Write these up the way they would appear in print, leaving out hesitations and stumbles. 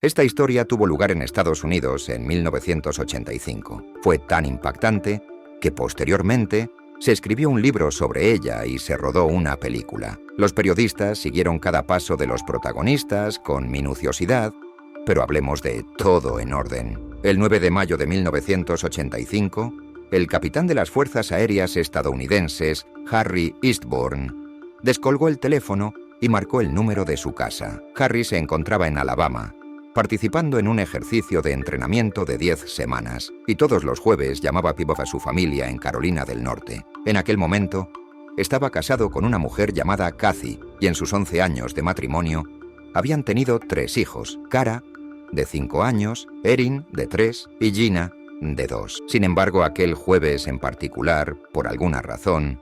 Esta historia tuvo lugar en Estados Unidos en 1985. Fue tan impactante que posteriormente se escribió un libro sobre ella y se rodó una película. Los periodistas siguieron cada paso de los protagonistas con minuciosidad, pero hablemos de todo en orden. El 9 de mayo de 1985, el capitán de las Fuerzas Aéreas estadounidenses, Harry Eastburn, descolgó el teléfono y marcó el número de su casa. Harry se encontraba en Alabama, participando en un ejercicio de entrenamiento de 10 semanas, y todos los jueves llamaba a su familia en Carolina del Norte. En aquel momento, estaba casado con una mujer llamada Kathy, y en sus 11 años de matrimonio habían tenido 3 hijos: Cara, de 5 años, Erin, de 3, y Gina, de 2. Sin embargo, aquel jueves en particular, por alguna razón,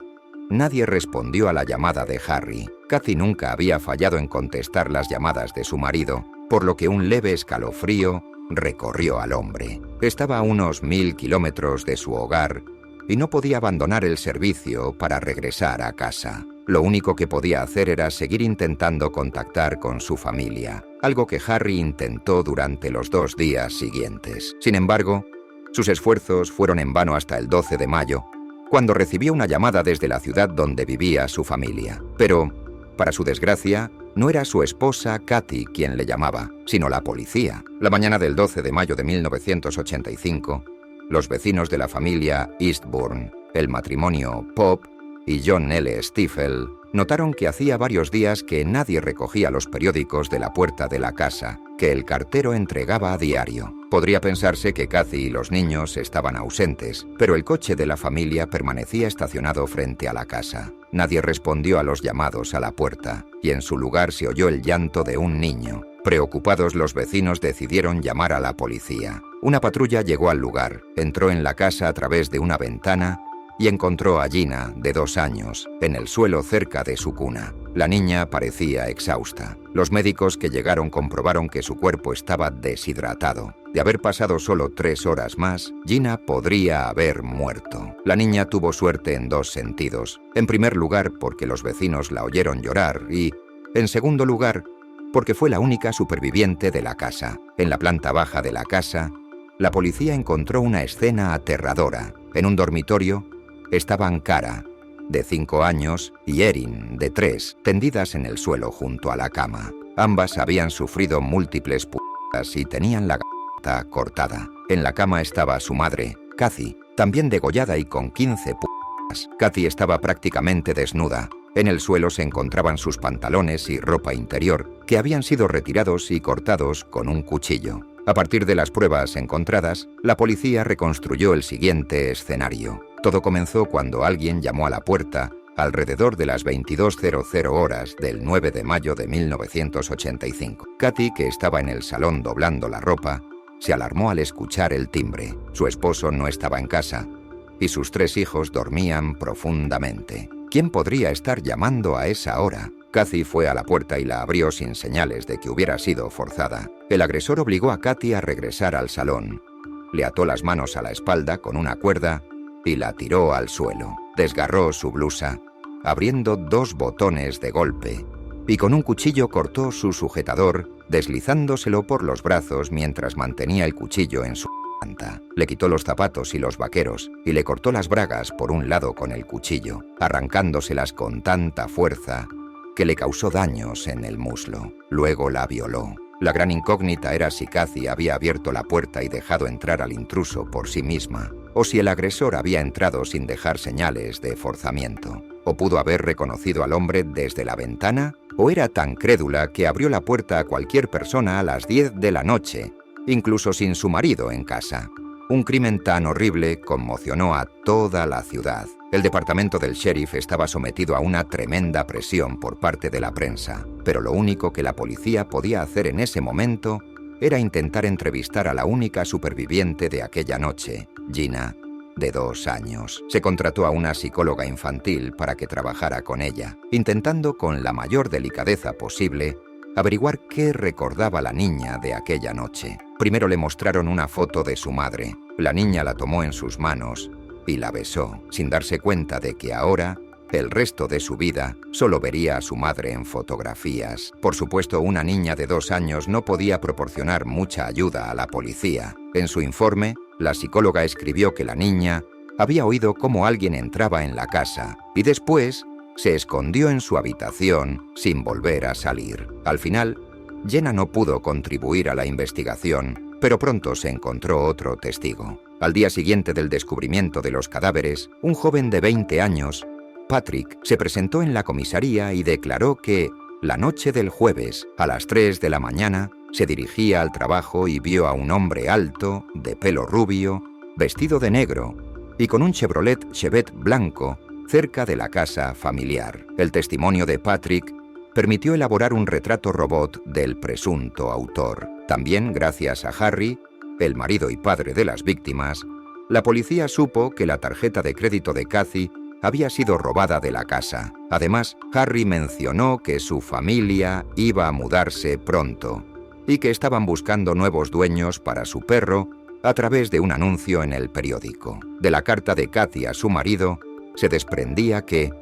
nadie respondió a la llamada de Harry. Kathy nunca había fallado en contestar las llamadas de su marido, por lo que un leve escalofrío recorrió al hombre. Estaba a unos 1000 kilómetros de su hogar y no podía abandonar el servicio para regresar a casa. Lo único que podía hacer era seguir intentando contactar con su familia, algo que Harry intentó durante los 2 días siguientes. Sin embargo, sus esfuerzos fueron en vano hasta el 12 de mayo, cuando recibió una llamada desde la ciudad donde vivía su familia. Pero, para su desgracia, no era su esposa Kathy quien le llamaba, sino la policía. La mañana del 12 de mayo de 1985, los vecinos de la familia Eastburn, el matrimonio Pop y John L. Stiefel, notaron que hacía varios días que nadie recogía los periódicos de la puerta de la casa, que el cartero entregaba a diario. Podría pensarse que Kathy y los niños estaban ausentes, pero el coche de la familia permanecía estacionado frente a la casa. Nadie respondió a los llamados a la puerta, y en su lugar se oyó el llanto de un niño. Preocupados, los vecinos decidieron llamar a la policía. Una patrulla llegó al lugar, entró en la casa a través de una ventana y encontró a Gina, de 2 años, en el suelo cerca de su cuna. La niña parecía exhausta. Los médicos que llegaron comprobaron que su cuerpo estaba deshidratado. De haber pasado solo 3 horas más, Gina podría haber muerto. La niña tuvo suerte en 2 sentidos. En primer lugar, porque los vecinos la oyeron llorar y, en segundo lugar, porque fue la única superviviente de la casa. En la planta baja de la casa, la policía encontró una escena aterradora. En un dormitorio estaban Cara, de 5 años, y Erin, de 3, tendidas en el suelo junto a la cama. Ambas habían sufrido múltiples puñaladas y tenían la garganta cortada. En la cama estaba su madre, Kathy, también degollada y con 15 puñaladas. Kathy estaba prácticamente desnuda. En el suelo se encontraban sus pantalones y ropa interior, que habían sido retirados y cortados con un cuchillo. A partir de las pruebas encontradas, la policía reconstruyó el siguiente escenario. Todo comenzó cuando alguien llamó a la puerta alrededor de las 22:00 horas del 9 de mayo de 1985. Kathy, que estaba en el salón doblando la ropa, se alarmó al escuchar el timbre. Su esposo no estaba en casa y sus 3 hijos dormían profundamente. ¿Quién podría estar llamando a esa hora? Kathy fue a la puerta y la abrió sin señales de que hubiera sido forzada. El agresor obligó a Kathy a regresar al salón. Le ató las manos a la espalda con una cuerda y la tiró al suelo. Desgarró su blusa, abriendo 2 botones de golpe, y con un cuchillo cortó su sujetador, deslizándoselo por los brazos mientras mantenía el cuchillo en su garganta. Le quitó los zapatos y los vaqueros y le cortó las bragas por un lado con el cuchillo, arrancándoselas con tanta fuerza que le causó daños en el muslo. Luego la violó. La gran incógnita era si Kathy había abierto la puerta y dejado entrar al intruso por sí misma, o si el agresor había entrado sin dejar señales de forzamiento. O pudo haber reconocido al hombre desde la ventana, o era tan crédula que abrió la puerta a cualquier persona a las 10 de la noche, incluso sin su marido en casa. Un crimen tan horrible conmocionó a toda la ciudad. El departamento del sheriff estaba sometido a una tremenda presión por parte de la prensa, pero lo único que la policía podía hacer en ese momento era intentar entrevistar a la única superviviente de aquella noche, Gina, de 2 años. Se contrató a una psicóloga infantil para que trabajara con ella, intentando con la mayor delicadeza posible averiguar qué recordaba la niña de aquella noche. Primero le mostraron una foto de su madre. La niña la tomó en sus manos y la besó, sin darse cuenta de que ahora El resto de su vida solo vería a su madre en fotografías. Por supuesto, una niña de 2 años no podía proporcionar mucha ayuda a la policía. En su informe, la psicóloga escribió que la niña había oído cómo alguien entraba en la casa y después se escondió en su habitación sin volver a salir. Al final, Jenna no pudo contribuir a la investigación, pero pronto se encontró otro testigo. Al día siguiente del descubrimiento de los cadáveres, un joven de 20 años, Patrick, se presentó en la comisaría y declaró que, la noche del jueves, a las 3 de la mañana, se dirigía al trabajo y vio a un hombre alto, de pelo rubio, vestido de negro y con un Chevrolet blanco cerca de la casa familiar. El testimonio de Patrick permitió elaborar un retrato robot del presunto autor. También, gracias a Harry, el marido y padre de las víctimas, la policía supo que la tarjeta de crédito de Kathy había sido robada de la casa. Además, Harry mencionó que su familia iba a mudarse pronto y que estaban buscando nuevos dueños para su perro a través de un anuncio en el periódico. De la carta de Kathy a su marido, se desprendía que,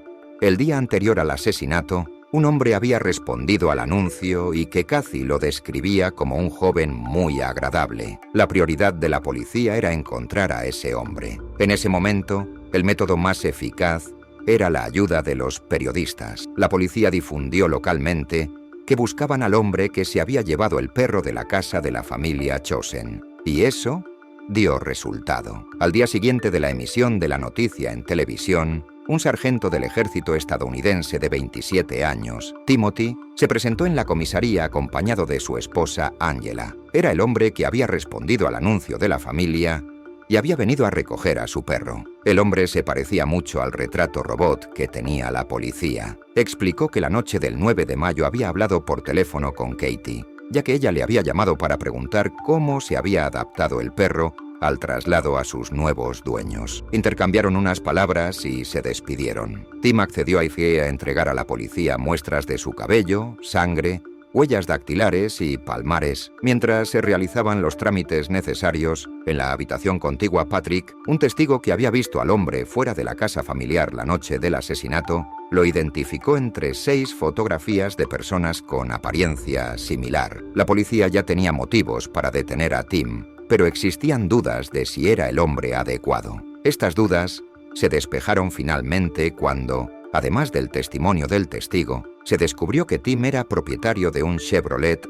el día anterior al asesinato, un hombre había respondido al anuncio y que Kathy lo describía como un joven muy agradable. La prioridad de la policía era encontrar a ese hombre. En ese momento, el método más eficaz era la ayuda de los periodistas. La policía difundió localmente que buscaban al hombre que se había llevado el perro de la casa de la familia Chosen. Y eso dio resultado. Al día siguiente de la emisión de la noticia en televisión, un sargento del ejército estadounidense de 27 años, Timothy, se presentó en la comisaría acompañado de su esposa Angela. Era el hombre que había respondido al anuncio de la familia y había venido a recoger a su perro. El hombre se parecía mucho al retrato robot que tenía la policía. Explicó que la noche del 9 de mayo había hablado por teléfono con Katie, ya que ella le había llamado para preguntar cómo se había adaptado el perro al traslado a sus nuevos dueños. Intercambiaron unas palabras y se despidieron. Tim accedió a entregar a la policía muestras de su cabello, sangre, huellas dactilares y palmares. Mientras se realizaban los trámites necesarios, en la habitación contigua a Patrick, un testigo que había visto al hombre fuera de la casa familiar la noche del asesinato, lo identificó entre 6 fotografías de personas con apariencia similar. La policía ya tenía motivos para detener a Tim, pero existían dudas de si era el hombre adecuado. Estas dudas se despejaron finalmente cuando, además del testimonio del testigo, se descubrió que Tim era propietario de un Chevrolet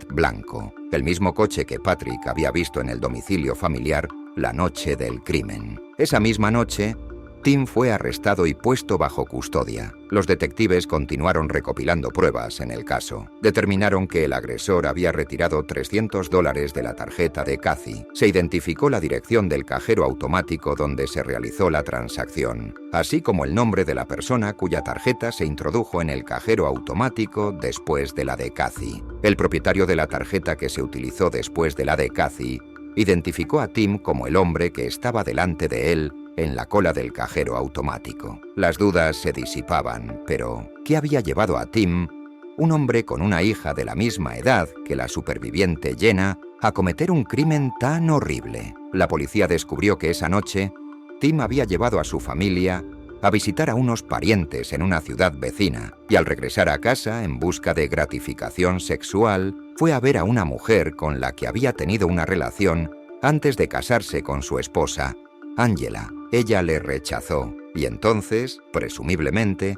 blanco, el mismo coche que Patrick había visto en el domicilio familiar la noche del crimen. Esa misma noche, Tim fue arrestado y puesto bajo custodia. Los detectives continuaron recopilando pruebas en el caso. Determinaron que el agresor había retirado $300 de la tarjeta de Kathy. Se identificó la dirección del cajero automático donde se realizó la transacción, así como el nombre de la persona cuya tarjeta se introdujo en el cajero automático después de la de Kathy. El propietario de la tarjeta que se utilizó después de la de Kathy identificó a Tim como el hombre que estaba delante de él en la cola del cajero automático. Las dudas se disipaban, pero ¿qué había llevado a Tim, un hombre con una hija de la misma edad que la superviviente Jenna, a cometer un crimen tan horrible? La policía descubrió que esa noche, Tim había llevado a su familia a visitar a unos parientes en una ciudad vecina, y al regresar a casa en busca de gratificación sexual, fue a ver a una mujer con la que había tenido una relación antes de casarse con su esposa, Angela. Ella le rechazó y entonces, presumiblemente,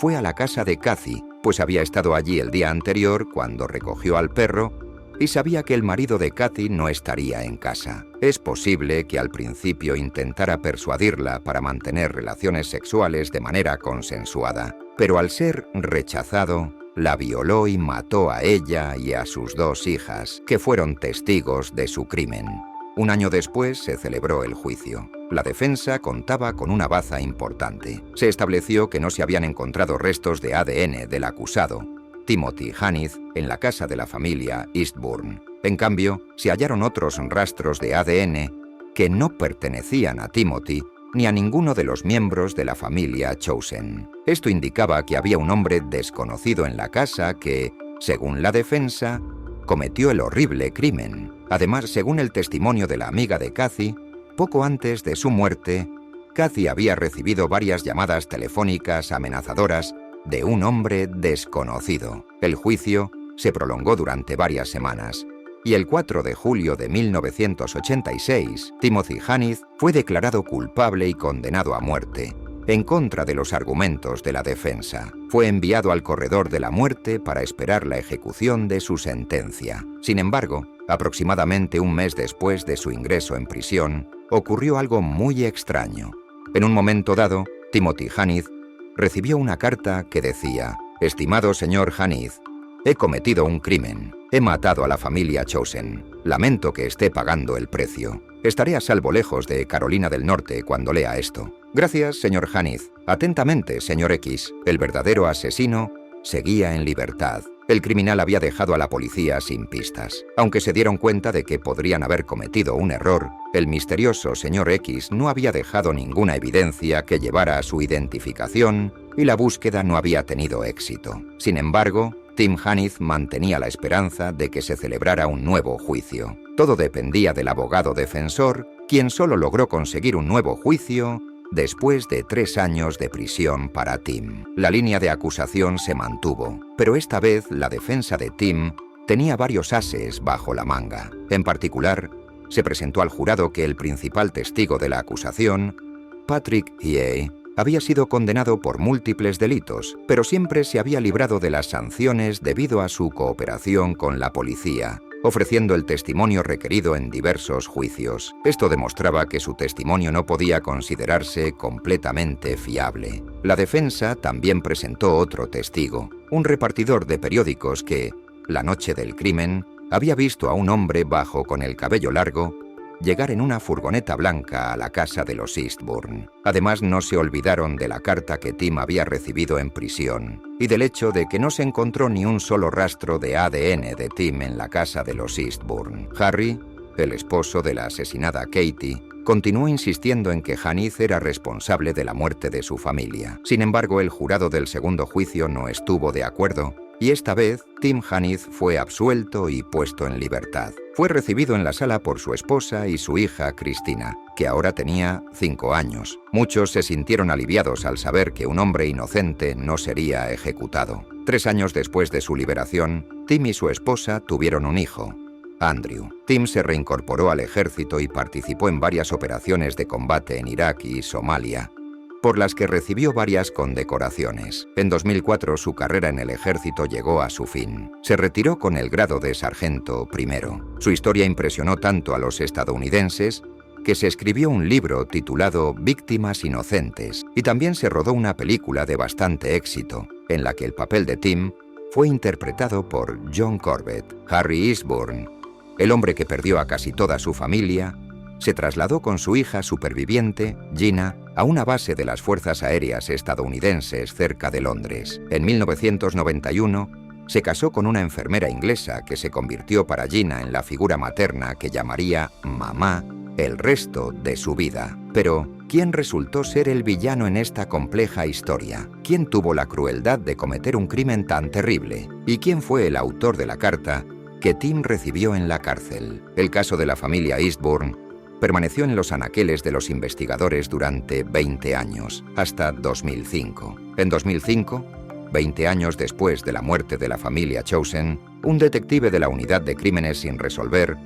fue a la casa de Kathy, pues había estado allí el día anterior cuando recogió al perro y sabía que el marido de Kathy no estaría en casa. Es posible que al principio intentara persuadirla para mantener relaciones sexuales de manera consensuada, pero al ser rechazado, la violó y mató a ella y a sus 2 hijas, que fueron testigos de su crimen. Un año después se celebró el juicio. La defensa contaba con una baza importante. Se estableció que no se habían encontrado restos de ADN del acusado, Timothy Hanith, en la casa de la familia Eastbourne. En cambio, se hallaron otros rastros de ADN que no pertenecían a Timothy ni a ninguno de los miembros de la familia Chosen. Esto indicaba que había un hombre desconocido en la casa que, según la defensa, cometió el horrible crimen. Además, según el testimonio de la amiga de Kathy, poco antes de su muerte, Kathy había recibido varias llamadas telefónicas amenazadoras de un hombre desconocido. El juicio se prolongó durante varias semanas y el 4 de julio de 1986, Timothy Hannith fue declarado culpable y condenado a muerte, en contra de los argumentos de la defensa. Fue enviado al corredor de la muerte para esperar la ejecución de su sentencia. Sin embargo, aproximadamente un mes después de su ingreso en prisión, ocurrió algo muy extraño. En un momento dado, Timothy Hannith recibió una carta que decía: «Estimado señor Hannith, he cometido un crimen. He matado a la familia Chosen. Lamento que esté pagando el precio. Estaré a salvo lejos de Carolina del Norte cuando lea esto. Gracias, señor Hannith. Atentamente, señor X». El verdadero asesino seguía en libertad. El criminal había dejado a la policía sin pistas. Aunque se dieron cuenta de que podrían haber cometido un error, el misterioso señor X no había dejado ninguna evidencia que llevara a su identificación y la búsqueda no había tenido éxito. Sin embargo, Tim Hannith mantenía la esperanza de que se celebrara un nuevo juicio. Todo dependía del abogado defensor, quien solo logró conseguir un nuevo juicio después de 3 años de prisión para Tim. La línea de acusación se mantuvo, pero esta vez la defensa de Tim tenía varios ases bajo la manga. En particular, se presentó al jurado que el principal testigo de la acusación, Patrick Yeh, había sido condenado por múltiples delitos, pero siempre se había librado de las sanciones debido a su cooperación con la policía, ofreciendo el testimonio requerido en diversos juicios. Esto demostraba que su testimonio no podía considerarse completamente fiable. La defensa también presentó otro testigo, un repartidor de periódicos que, la noche del crimen, había visto a un hombre bajo con el cabello largo llegar en una furgoneta blanca a la casa de los Eastbourne. Además, no se olvidaron de la carta que Tim había recibido en prisión y del hecho de que no se encontró ni un solo rastro de ADN de Tim en la casa de los Eastbourne. Harry, el esposo de la asesinada Katie, continuó insistiendo en que Hannith era responsable de la muerte de su familia. Sin embargo, el jurado del segundo juicio no estuvo de acuerdo y esta vez Tim Hannith fue absuelto y puesto en libertad. Fue recibido en la sala por su esposa y su hija Christina, que ahora tenía 5 años. Muchos se sintieron aliviados al saber que un hombre inocente no sería ejecutado. 3 años después de su liberación, Tim y su esposa tuvieron un hijo, Andrew. Tim se reincorporó al ejército y participó en varias operaciones de combate en Irak y Somalia, por las que recibió varias condecoraciones. En 2004 su carrera en el ejército llegó a su fin. Se retiró con el grado de sargento primero. Su historia impresionó tanto a los estadounidenses que se escribió un libro titulado Víctimas Inocentes y también se rodó una película de bastante éxito, en la que el papel de Tim fue interpretado por John Corbett. Harry Eastbourne, el hombre que perdió a casi toda su familia, se trasladó con su hija superviviente, Gina, a una base de las Fuerzas Aéreas estadounidenses cerca de Londres. En 1991, se casó con una enfermera inglesa que se convirtió para Gina en la figura materna que llamaría mamá el resto de su vida. Pero, ¿quién resultó ser el villano en esta compleja historia? ¿Quién tuvo la crueldad de cometer un crimen tan terrible? ¿Y quién fue el autor de la carta que Tim recibió en la cárcel? El caso de la familia Eastbourne permaneció en los anaqueles de los investigadores durante 20 años, hasta 2005. En 2005, 20 años después de la muerte de la familia Chosen, un detective de la Unidad de Crímenes sin resolver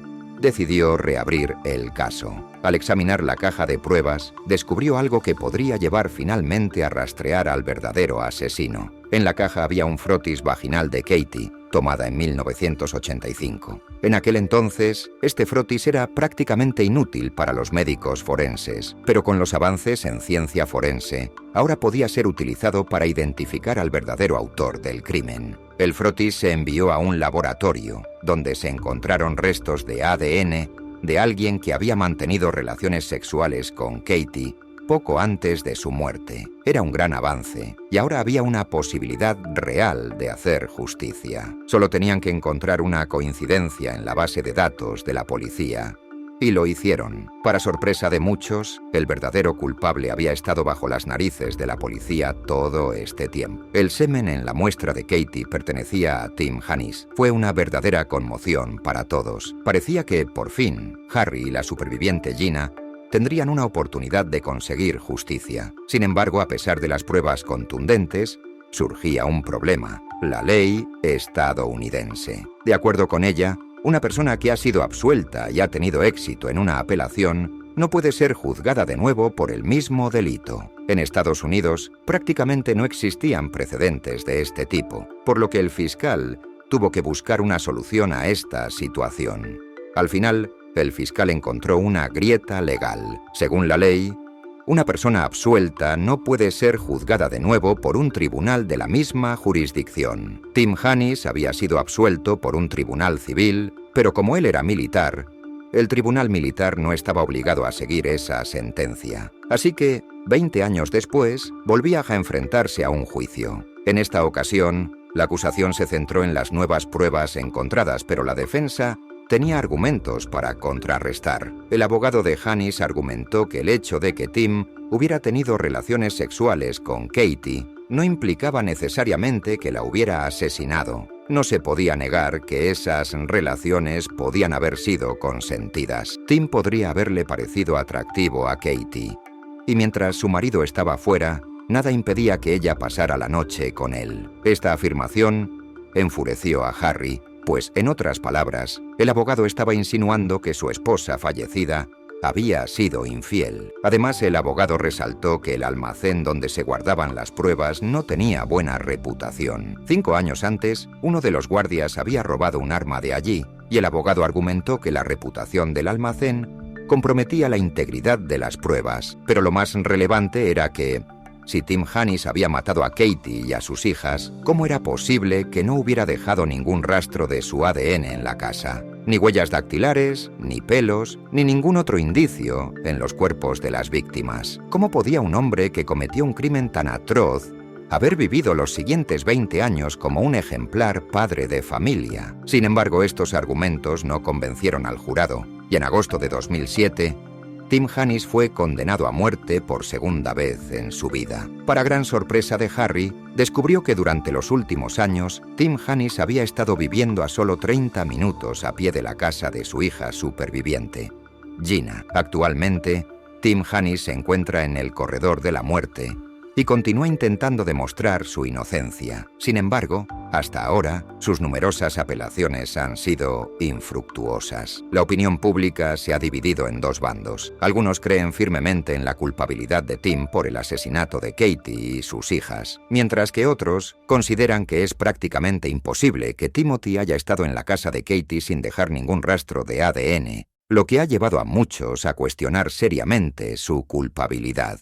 decidió reabrir el caso. Al examinar la caja de pruebas, descubrió algo que podría llevar finalmente a rastrear al verdadero asesino. En la caja había un frotis vaginal de Katie, tomada en 1985. En aquel entonces, este frotis era prácticamente inútil para los médicos forenses, pero con los avances en ciencia forense, ahora podía ser utilizado para identificar al verdadero autor del crimen. El frotis se envió a un laboratorio, donde se encontraron restos de ADN de alguien que había mantenido relaciones sexuales con Katie poco antes de su muerte. Era un gran avance, y ahora había una posibilidad real de hacer justicia. Solo tenían que encontrar una coincidencia en la base de datos de la policía, y lo hicieron. Para sorpresa de muchos, el verdadero culpable había estado bajo las narices de la policía todo este tiempo. El semen en la muestra de Katie pertenecía a Tim Hannith. Fue una verdadera conmoción para todos. Parecía que, por fin, Harry y la superviviente Gina tendrían una oportunidad de conseguir justicia. Sin embargo, a pesar de las pruebas contundentes, surgía un problema: la ley estadounidense. De acuerdo con ella, una persona que ha sido absuelta y ha tenido éxito en una apelación no puede ser juzgada de nuevo por el mismo delito. En Estados Unidos, prácticamente no existían precedentes de este tipo, por lo que el fiscal tuvo que buscar una solución a esta situación. Al final, el fiscal encontró una grieta legal. Según la ley, una persona absuelta no puede ser juzgada de nuevo por un tribunal de la misma jurisdicción. Tim Hannis había sido absuelto por un tribunal civil, pero como él era militar, el tribunal militar no estaba obligado a seguir esa sentencia. Así que, 20 años después, volvía a enfrentarse a un juicio. En esta ocasión, la acusación se centró en las nuevas pruebas encontradas, pero la defensa tenía argumentos para contrarrestar. El abogado de Hannis argumentó que el hecho de que Tim hubiera tenido relaciones sexuales con Katie no implicaba necesariamente que la hubiera asesinado. No se podía negar que esas relaciones podían haber sido consentidas. Tim podría haberle parecido atractivo a Katie, y mientras su marido estaba fuera, nada impedía que ella pasara la noche con él. Esta afirmación enfureció a Harry, pues, en otras palabras, el abogado estaba insinuando que su esposa fallecida había sido infiel. Además, el abogado resaltó que el almacén donde se guardaban las pruebas no tenía buena reputación. 5 años antes, uno de los guardias había robado un arma de allí, y el abogado argumentó que la reputación del almacén comprometía la integridad de las pruebas. Pero lo más relevante era que, si Tim Hannis había matado a Katie y a sus hijas, ¿cómo era posible que no hubiera dejado ningún rastro de su ADN en la casa? Ni huellas dactilares, ni pelos, ni ningún otro indicio en los cuerpos de las víctimas. ¿Cómo podía un hombre que cometió un crimen tan atroz haber vivido los siguientes 20 años como un ejemplar padre de familia? Sin embargo, estos argumentos no convencieron al jurado, y en agosto de 2007, Tim Hannis fue condenado a muerte por segunda vez en su vida. Para gran sorpresa de Harry, descubrió que durante los últimos años, Tim Hannis había estado viviendo a solo 30 minutos a pie de la casa de su hija superviviente, Gina. Actualmente, Tim Hannis se encuentra en el corredor de la muerte y continúa intentando demostrar su inocencia. Sin embargo, hasta ahora, sus numerosas apelaciones han sido infructuosas. La opinión pública se ha dividido en 2 bandos. Algunos creen firmemente en la culpabilidad de Tim por el asesinato de Katie y sus hijas, mientras que otros consideran que es prácticamente imposible que Timothy haya estado en la casa de Katie sin dejar ningún rastro de ADN, lo que ha llevado a muchos a cuestionar seriamente su culpabilidad.